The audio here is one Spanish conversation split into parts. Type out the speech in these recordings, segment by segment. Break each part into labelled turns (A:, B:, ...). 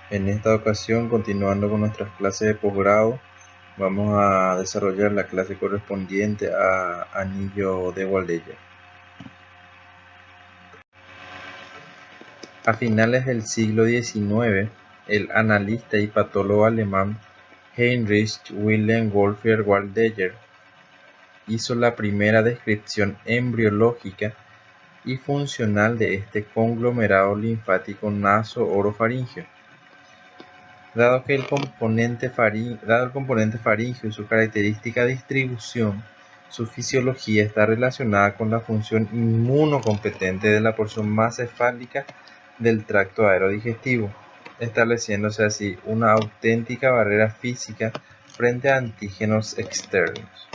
A: En esta ocasión, continuando con nuestras clases de posgrado, vamos a desarrollar la clase correspondiente a anillo de Waldeyer. A finales del siglo XIX, el analista y patólogo alemán Heinrich Wilhelm Wolfgang Waldeyer hizo la primera descripción embriológica y funcional de este conglomerado linfático naso-orofaríngeo. Dado el componente faríngeo y su característica distribución, su fisiología está relacionada con la función inmunocompetente de la porción más cefálica del tracto aerodigestivo, estableciéndose así una auténtica barrera física frente a antígenos externos.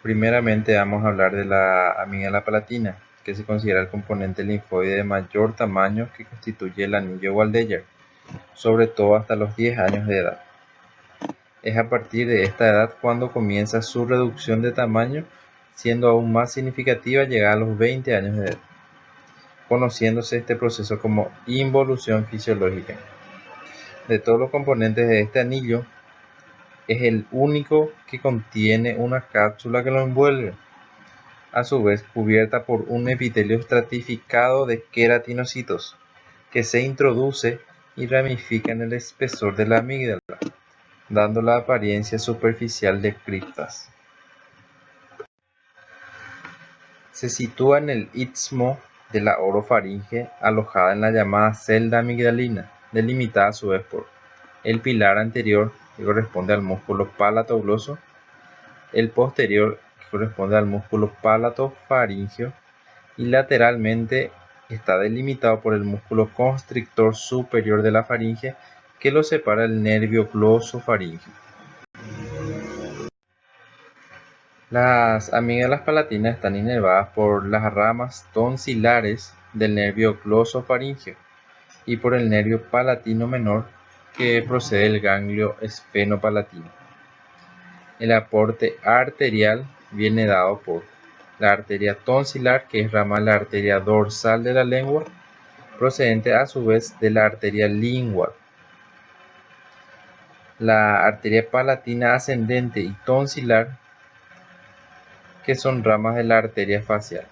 A: Primeramente vamos a hablar de la amígdala palatina, que se considera el componente linfoide de mayor tamaño que constituye el anillo Waldeyer, sobre todo hasta los 10 años de edad. Es a partir de esta edad cuando comienza su reducción de tamaño, siendo aún más significativa llegada a los 20 años de edad, conociéndose este proceso como involución fisiológica. De todos los componentes de este anillo, es el único que contiene una cápsula que lo envuelve, a su vez cubierta por un epitelio estratificado de queratinocitos, que se introduce y ramifica en el espesor de la amígdala, dando la apariencia superficial de criptas. Se sitúa en el istmo de la orofaringe, alojada en la llamada celda amigdalina, delimitada a su vez por el pilar anterior, que corresponde al músculo palatogloso, el posterior, que corresponde al músculo palatofaríngeo, y lateralmente está delimitado por el músculo constrictor superior de la faringe, que lo separa del nervio glosofaríngeo. Las amígdalas palatinas están inervadas por las ramas tonsilares del nervio glosofaríngeo y por el nervio palatino menor, que procede del ganglio esfenopalatino. El aporte arterial viene dado por la arteria tonsilar, que es rama de la arteria dorsal de la lengua, procedente a su vez de la arteria lingual. La arteria palatina ascendente y tonsilar, que son ramas de la arteria facial.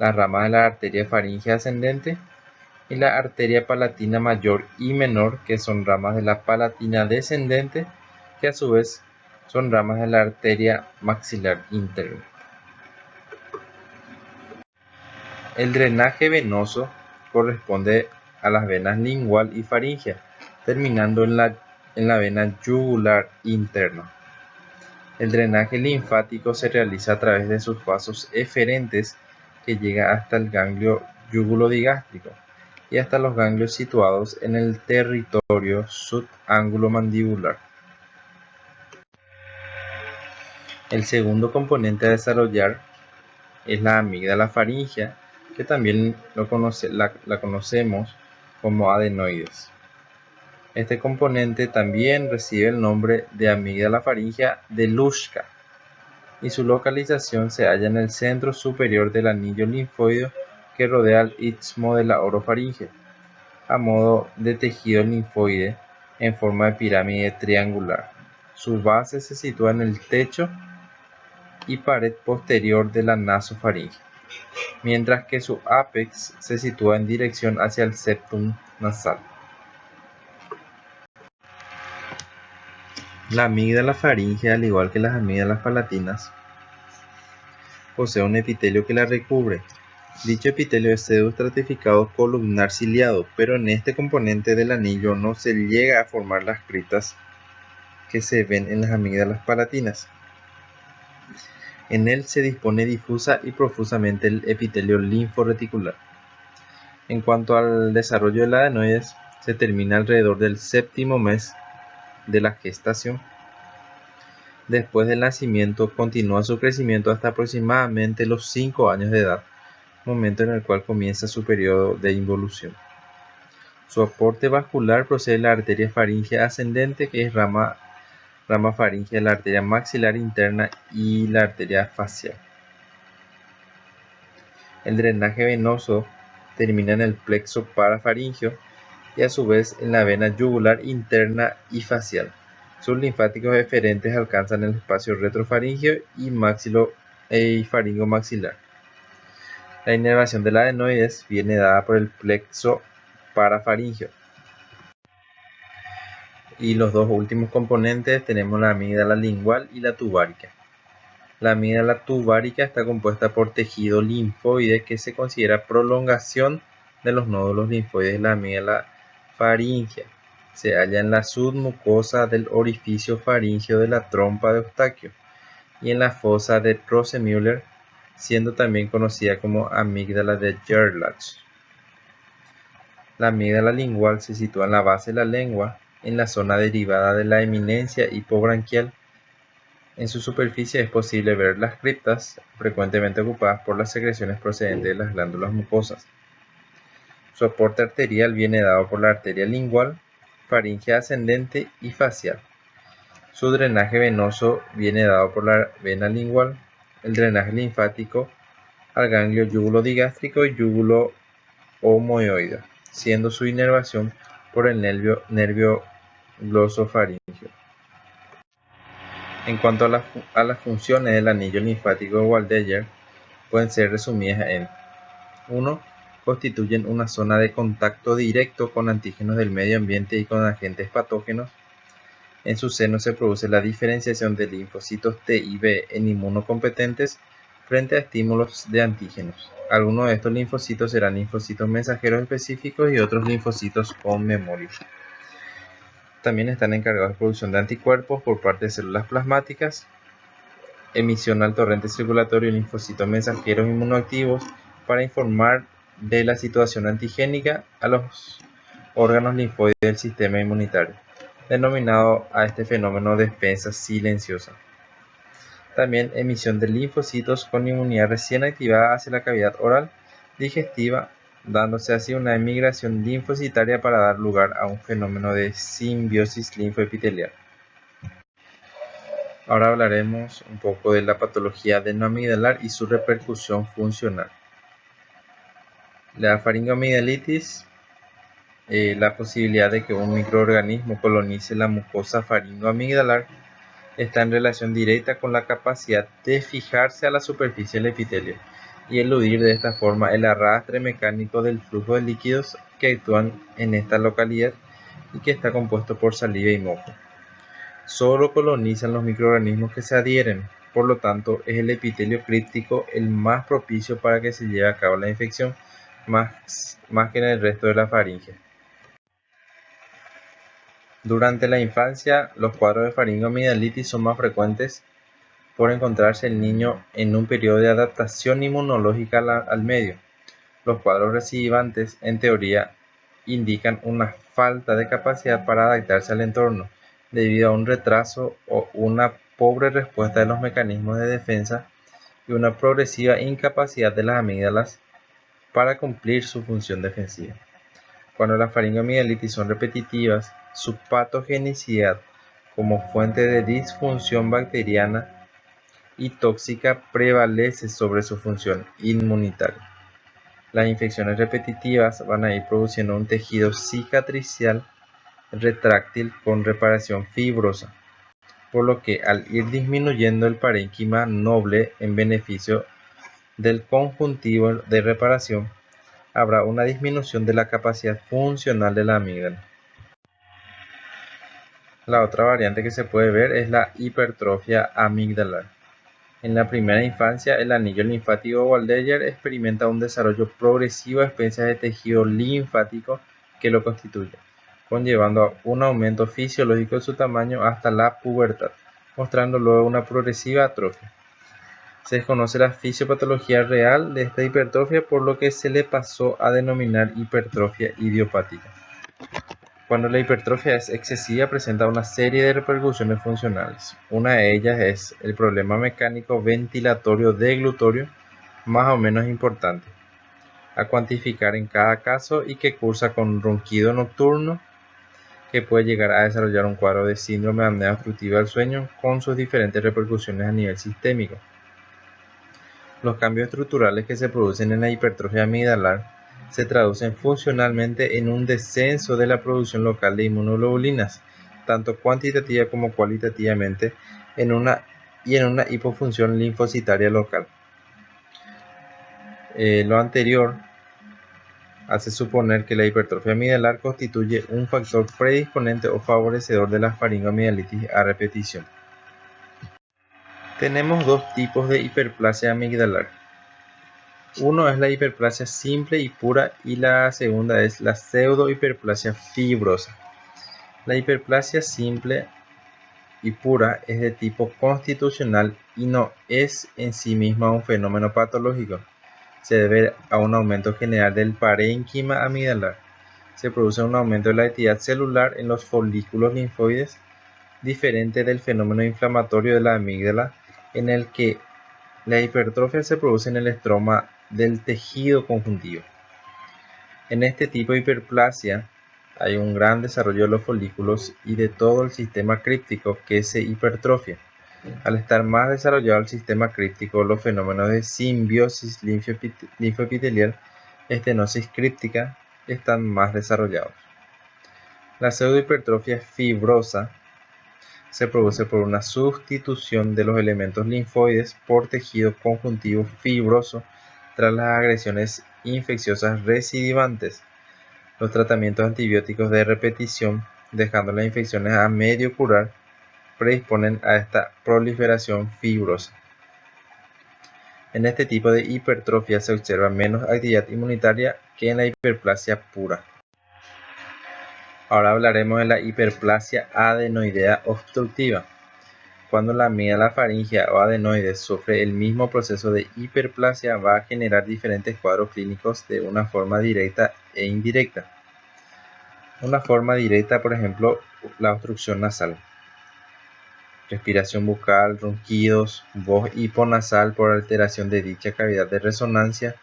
A: Las ramas de la arteria faríngea ascendente y la arteria palatina mayor y menor, que son ramas de la palatina descendente, que a su vez son ramas de la arteria maxilar interna. El drenaje venoso corresponde a las venas lingual y faríngea, terminando en la vena yugular interna. El drenaje linfático se realiza a través de sus vasos eferentes, que llega hasta el ganglio yugulodigástrico y hasta los ganglios situados en el territorio subángulo-mandibular. El segundo componente a desarrollar es la amígdala faríngea, que también la conocemos como adenoides. Este componente también recibe el nombre de amígdala faríngea de Luschka, y su localización se halla en el centro superior del anillo linfóideo que rodea el istmo de la orofaringe, a modo de tejido linfoide en forma de pirámide triangular. Su base se sitúa en el techo y pared posterior de la nasofaringe, mientras que su ápex se sitúa en dirección hacia el septum nasal. La amígdala faríngea, al igual que las amígdalas palatinas, posee un epitelio que la recubre. Dicho epitelio es pseudoestratificado columnar ciliado, pero en este componente del anillo no se llega a formar las criptas que se ven en las amígdalas palatinas. En él se dispone difusa y profusamente el epitelio linforeticular. En cuanto al desarrollo del adenoides, se termina alrededor del séptimo mes de la gestación. Después del nacimiento, continúa su crecimiento hasta aproximadamente los 5 años de edad, momento en el cual comienza su periodo de involución. Su aporte vascular procede de la arteria faríngea ascendente, que es rama faríngea de la arteria maxilar interna y la arteria facial. El drenaje venoso termina en el plexo parafaringeo y a su vez en la vena yugular interna y facial. Sus linfáticos eferentes alcanzan el espacio retrofaringeo y faringo maxilar. La inervación de la adenoides viene dada por el plexo parafaringeo. Y los dos últimos componentes tenemos la amígdala lingual y la tubárica. La amígdala tubárica está compuesta por tejido linfoide que se considera prolongación de los nódulos linfoides de la amígdala faríngea. Se halla en la submucosa del orificio faríngeo de la trompa de Eustaquio y en la fosa de Rosemuller, siendo también conocida como amígdala de Gerlach. La amígdala lingual se sitúa en la base de la lengua, en la zona derivada de la eminencia hipobranquial. En su superficie es posible ver las criptas, frecuentemente ocupadas por las secreciones procedentes de las glándulas mucosas. Su aporte arterial viene dado por la arteria lingual, faríngea ascendente y facial. Su drenaje venoso viene dado por la vena lingual, el drenaje linfático al ganglio yúgulo-digástrico y yúgulo-omoioide, siendo su inervación por el nervio glosofaríngeo. En cuanto a las funciones del anillo linfático de Waldeyer, pueden ser resumidas en 1. Constituyen una zona de contacto directo con antígenos del medio ambiente y con agentes patógenos. En su seno se produce la diferenciación de linfocitos T y B en inmunocompetentes frente a estímulos de antígenos. Algunos de estos linfocitos serán linfocitos mensajeros específicos y otros linfocitos con memoria. También están encargados de producción de anticuerpos por parte de células plasmáticas, emisión al torrente circulatorio de linfocitos mensajeros inmunoactivos para informar de la situación antigénica a los órganos linfoides del sistema inmunitario, denominado a este fenómeno defensa silenciosa. También emisión de linfocitos con inmunidad recién activada hacia la cavidad oral digestiva, dándose así una emigración linfocitaria para dar lugar a un fenómeno de simbiosis linfoepitelial. Ahora hablaremos un poco de la patología adenoamigdalar y su repercusión funcional. La faringoamigdalitis, la posibilidad de que un microorganismo colonice la mucosa faringoamigdalar, está en relación directa con la capacidad de fijarse a la superficie del epitelio y eludir de esta forma el arrastre mecánico del flujo de líquidos que actúan en esta localidad y que está compuesto por saliva y moco. Solo colonizan los microorganismos que se adhieren, por lo tanto es el epitelio críptico el más propicio para que se lleve a cabo la infección, más que en el resto de la faringe. Durante la infancia, los cuadros de faringoamigdalitis son más frecuentes por encontrarse el niño en un periodo de adaptación inmunológica al medio. Los cuadros recidivantes, en teoría, indican una falta de capacidad para adaptarse al entorno, debido a un retraso o una pobre respuesta de los mecanismos de defensa y una progresiva incapacidad de las amígdalas para cumplir su función defensiva. Cuando las faringoamigdalitis son repetitivas, su patogenicidad como fuente de disfunción bacteriana y tóxica prevalece sobre su función inmunitaria. Las infecciones repetitivas van a ir produciendo un tejido cicatricial retráctil con reparación fibrosa, por lo que al ir disminuyendo el parénquima noble en beneficio del conjuntivo de reparación, habrá una disminución de la capacidad funcional de la amígdala. La otra variante que se puede ver es la hipertrofia amigdalar. En la primera infancia, el anillo linfático Waldeyer experimenta un desarrollo progresivo a expensas de tejido linfático que lo constituye, conllevando a un aumento fisiológico de su tamaño hasta la pubertad, mostrando luego una progresiva atrofia. Se desconoce la fisiopatología real de esta hipertrofia, por lo que se le pasó a denominar hipertrofia idiopática. Cuando la hipertrofia es excesiva, presenta una serie de repercusiones funcionales. Una de ellas es el problema mecánico ventilatorio deglutorio, más o menos importante, a cuantificar en cada caso y que cursa con ronquido nocturno, que puede llegar a desarrollar un cuadro de síndrome de apnea obstructiva del sueño con sus diferentes repercusiones a nivel sistémico. Los cambios estructurales que se producen en la hipertrofia amigdalar se traducen funcionalmente en un descenso de la producción local de inmunoglobulinas, tanto cuantitativa como cualitativamente, en una hipofunción linfocitaria local. Lo anterior hace suponer que la hipertrofia amidalar constituye un factor predisponente o favorecedor de la faringoamigdalitis a repetición. Tenemos dos tipos de hiperplasia amigdalar. Uno es la hiperplasia simple y pura y la segunda es la pseudohiperplasia fibrosa. La hiperplasia simple y pura es de tipo constitucional y no es en sí misma un fenómeno patológico. Se debe a un aumento general del parénquima amigdalar. Se produce un aumento de la actividad celular en los folículos linfoides, diferente del fenómeno inflamatorio de la amígdala, en el que la hipertrofia se produce en el estroma del tejido conjuntivo. En este tipo de hiperplasia hay un gran desarrollo de los folículos y de todo el sistema críptico que se hipertrofia. Al estar más desarrollado el sistema críptico, los fenómenos de simbiosis linfoepitelial, estenosis críptica, están más desarrollados. La pseudohipertrofia fibrosa se produce por una sustitución de los elementos linfoides por tejido conjuntivo fibroso tras las agresiones infecciosas recidivantes. Los tratamientos antibióticos de repetición, dejando las infecciones a medio curar, predisponen a esta proliferación fibrosa. En este tipo de hipertrofia se observa menos actividad inmunitaria que en la hiperplasia pura. Ahora hablaremos de la hiperplasia adenoidea obstructiva. Cuando la amígdala faríngea o adenoide sufre el mismo proceso de hiperplasia, va a generar diferentes cuadros clínicos de una forma directa e indirecta. Una forma directa, por ejemplo, la obstrucción nasal, respiración bucal, ronquidos, voz hiponasal por alteración de dicha cavidad de resonancia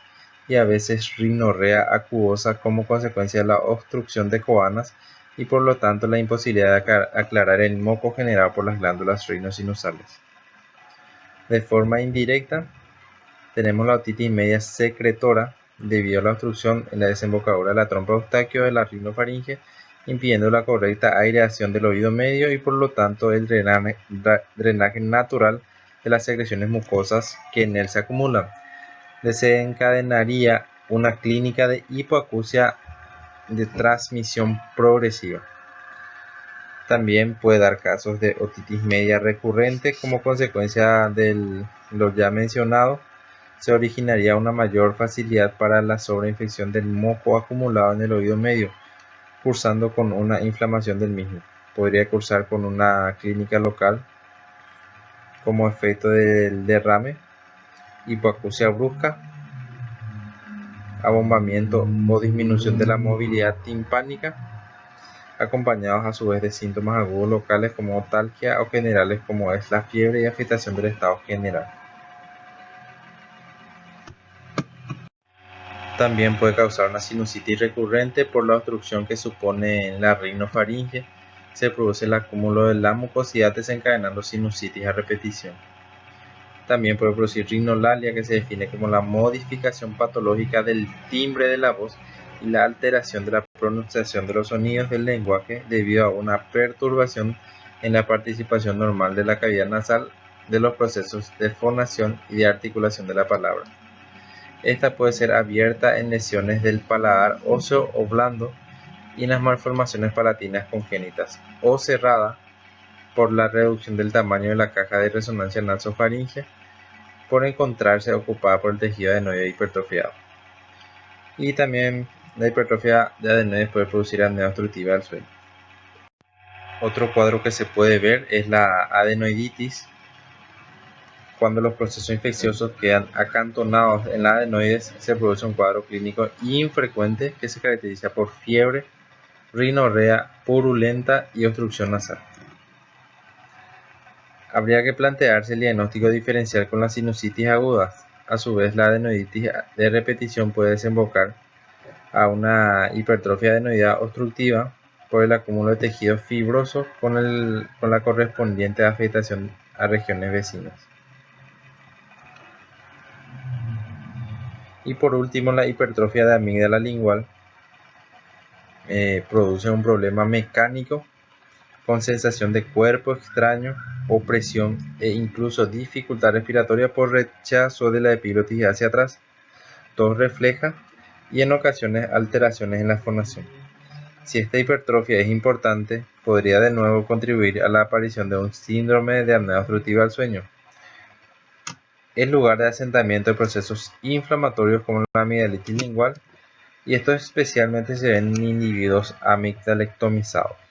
A: y a veces rinorrea acuosa como consecuencia de la obstrucción de coanas y por lo tanto la imposibilidad de aclarar el moco generado por las glándulas rinosinusales. De forma indirecta, tenemos la otitis media secretora debido a la obstrucción en la desembocadura de la trompa de Eustaquio de la rinofaringe, impidiendo la correcta aireación del oído medio y por lo tanto el drenaje natural de las secreciones mucosas que en él se acumulan. Desencadenaría una clínica de hipoacusia de transmisión progresiva. También puede dar casos de otitis media recurrente como consecuencia de lo ya mencionado. Se originaría una mayor facilidad para la sobreinfección del moco acumulado en el oído medio, cursando con una inflamación del mismo. Podría cursar con una clínica local como efecto del derrame, hipoacusia brusca, abombamiento o disminución de la movilidad timpánica, acompañados a su vez de síntomas agudos locales como otalgia o generales como es la fiebre y afectación del estado general. También puede causar una sinusitis recurrente por la obstrucción que supone en la rinofaringe. Se produce el acúmulo de la mucosidad desencadenando sinusitis a repetición. También puede producir rinolalia, que se define como la modificación patológica del timbre de la voz y la alteración de la pronunciación de los sonidos del lenguaje debido a una perturbación en la participación normal de la cavidad nasal de los procesos de fonación y de articulación de la palabra. Esta puede ser abierta en lesiones del paladar óseo o blando y en las malformaciones palatinas congénitas, o cerrada por la reducción del tamaño de la caja de resonancia nasofaríngea por encontrarse ocupada por el tejido adenoide hipertrofiado. Y también la hipertrofia de adenoides puede producir apnea obstructiva del sueño. Otro cuadro que se puede ver es la adenoiditis. Cuando los procesos infecciosos quedan acantonados en las adenoides, se produce un cuadro clínico infrecuente que se caracteriza por fiebre, rinorrea purulenta y obstrucción nasal. Habría que plantearse el diagnóstico diferencial con la sinusitis aguda. A su vez, la adenoiditis de repetición puede desembocar a una hipertrofia adenoidea obstructiva por el acúmulo de tejido fibroso con la correspondiente afectación a regiones vecinas. Y por último, la hipertrofia de amígdala lingual produce un problema mecánico con sensación de cuerpo extraño, opresión e incluso dificultad respiratoria por rechazo de la epiglotis hacia atrás, tos refleja y en ocasiones alteraciones en la fonación. Si esta hipertrofia es importante, podría de nuevo contribuir a la aparición de un síndrome de apnea obstructiva del sueño, el lugar de asentamiento de procesos inflamatorios como la amigdalitis lingual, y esto especialmente se ve en individuos amigdalectomizados.